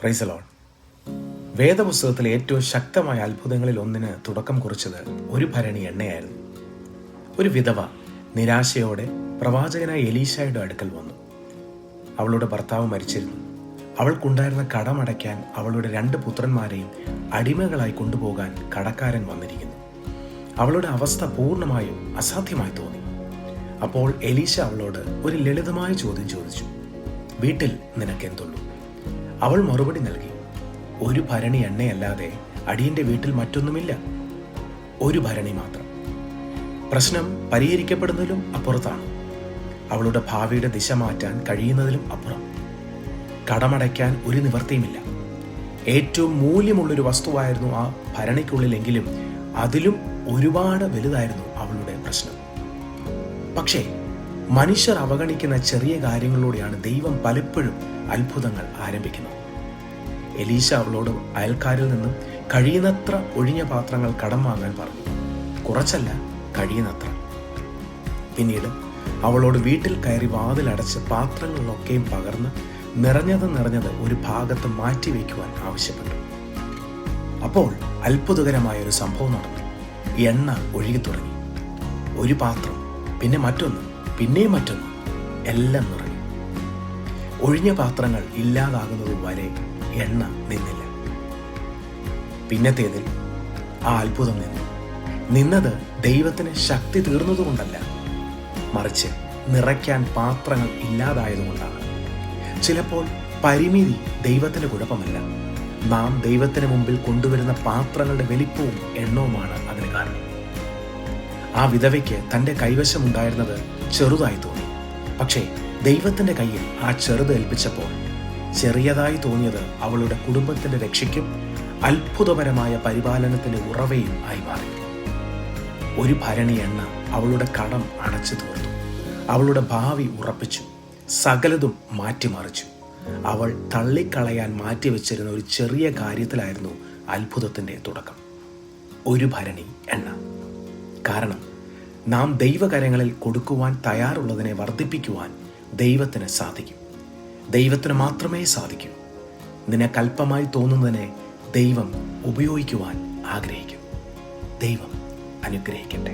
Praise the Lord. വേദപുസ്തകത്തിലെ ഏറ്റവും ശക്തമായ അത്ഭുതങ്ങളിൽ ഒന്നിന് തുടക്കം കുറിച്ചത് ഒരു ഭരണി എണ്ണയായിരുന്നു. ഒരു വിധവ നിരാശയോടെ പ്രവാചകനായ എലീശയുടെ അടുക്കൽ വന്നു. അവളുടെ ഭർത്താവ് മരിച്ചിരുന്നു. അവൾക്കുണ്ടായിരുന്ന കടമടയ്ക്കാൻ അവളുടെ 2 പുത്രന്മാരെയും അടിമകളായി കൊണ്ടുപോകാൻ കടക്കാരൻ വന്നിരിക്കുന്നു. അവളുടെ അവസ്ഥ പൂർണ്ണമായും അസാധ്യമായി തോന്നി. അപ്പോൾ എലീശ അവളോട് ഒരു ലളിതമായ ചോദ്യം ചോദിച്ചു: വീട്ടിൽ നിനക്കെന്തുള്ളൂ? അവൾ മറുപടി നൽകി: ഒരു ഭരണി എണ്ണയല്ലാതെ അടിയന്റെ വീട്ടിൽ മറ്റൊന്നുമില്ല, ഒരു ഭരണി മാത്രം. പ്രശ്നം പരിഹരിക്കപ്പെടുന്നതിലും അപ്പുറത്താണ്. അവളുടെ ഭാവിയുടെ ദിശ മാറ്റാൻ കഴിയുന്നതിലും അപ്പുറം. കടമടയ്ക്കാൻ ഒരു നിവൃത്തിയുമില്ല. ഏറ്റവും മൂല്യമുള്ളൊരു വസ്തുവായിരുന്നു ആ ഭരണിക്കുള്ളിലെങ്കിലും അതിലും ഒരുപാട് വലുതായിരുന്നു അവളുടെ പ്രശ്നം. പക്ഷേ മനുഷ്യർ അവഗണിക്കുന്ന ചെറിയ കാര്യങ്ങളിലൂടെയാണ് ദൈവം പലപ്പോഴും അത്ഭുതങ്ങൾ ആരംഭിക്കുന്നത്. എലീശ അവളോട് അയൽക്കാരിൽ നിന്നും കഴിയുന്നത്ര ഒഴിഞ്ഞ പാത്രങ്ങൾ കടം വാങ്ങാൻ പറഞ്ഞു. കുറച്ചല്ല, കഴിയുന്നത്ര. പിന്നീട് അവളോട് വീട്ടിൽ കയറി വാതിലടച്ച് പാത്രങ്ങളിലൊക്കെയും പകർന്ന് നിറഞ്ഞത് ഒരു ഭാഗത്ത് മാറ്റിവെക്കുവാൻ ആവശ്യപ്പെട്ടു. അപ്പോൾ അത്ഭുതകരമായ ഒരു സംഭവം നടന്നു. എണ്ണ ഒഴുകി തുടങ്ങി. ഒരു പാത്രം, പിന്നെ മറ്റൊന്ന്, പിന്നെയും മറ്റൊന്ന്, എല്ലാം നിറഞ്ഞു. ഒഴിഞ്ഞ പാത്രങ്ങൾ ഇല്ലാതാകുന്നത് വരെ എണ്ണ നിന്നില്ല. പിന്നത്തേതിൽ ആ അത്ഭുതം നിന്നത് ദൈവത്തിന് ശക്തി തീർന്നതുകൊണ്ടല്ല, മറിച്ച് നിറയ്ക്കാൻ പാത്രങ്ങൾ ഇല്ലാതായതുകൊണ്ടാണ്. ചിലപ്പോൾ പരിമിതി ദൈവത്തിന്റെ കുഴപ്പമല്ല, നാം ദൈവത്തിന് മുമ്പിൽ കൊണ്ടുവരുന്ന പാത്രങ്ങളുടെ വലിപ്പവും എണ്ണവുമാണ് അതിന് കാരണം. ആ വിധവയ്ക്ക് തൻ്റെ കൈവശമുണ്ടായിരുന്നത് ചെറുതായി തോന്നി. പക്ഷേ ദൈവത്തിന്റെ കയ്യിൽ ആ ചെറുത് ഏൽപ്പിച്ചപ്പോൾ ചെറിയതായി തോന്നിയത് അവളുടെ കുടുംബത്തിന്റെ രക്ഷയ്ക്കും അത്ഭുതപരമായ പരിപാലനത്തിന്റെ ഉറവയും ആയി മാറി. ഒരു ഭരണി എണ്ണ അവളുടെ കടം അടച്ചു തീർത്തു. അവളുടെ ഭാവി ഉറപ്പിച്ചു. സകലതും മാറ്റിമറിച്ചു. അവൾ തള്ളിക്കളയാൻ മാറ്റിവെച്ചിരുന്ന ഒരു ചെറിയ കാര്യത്തിലായിരുന്നു അത്ഭുതത്തിന്റെ തുടക്കം. ഒരു ഭരണി എണ്ണ. കാരണം നാം ദൈവകരങ്ങളിൽ കൊടുക്കുവാൻ തയ്യാറുള്ളതിനെ വർദ്ധിപ്പിക്കുവാൻ ദൈവത്തിന് സാധിക്കും. ദൈവത്തിന് മാത്രമേ സാധിക്കൂ. നിനക്കല്പമായി തോന്നുന്നതിനെ ദൈവം ഉപയോഗിക്കുവാൻ ആഗ്രഹിക്കും. ദൈവം അനുഗ്രഹിക്കട്ടെ.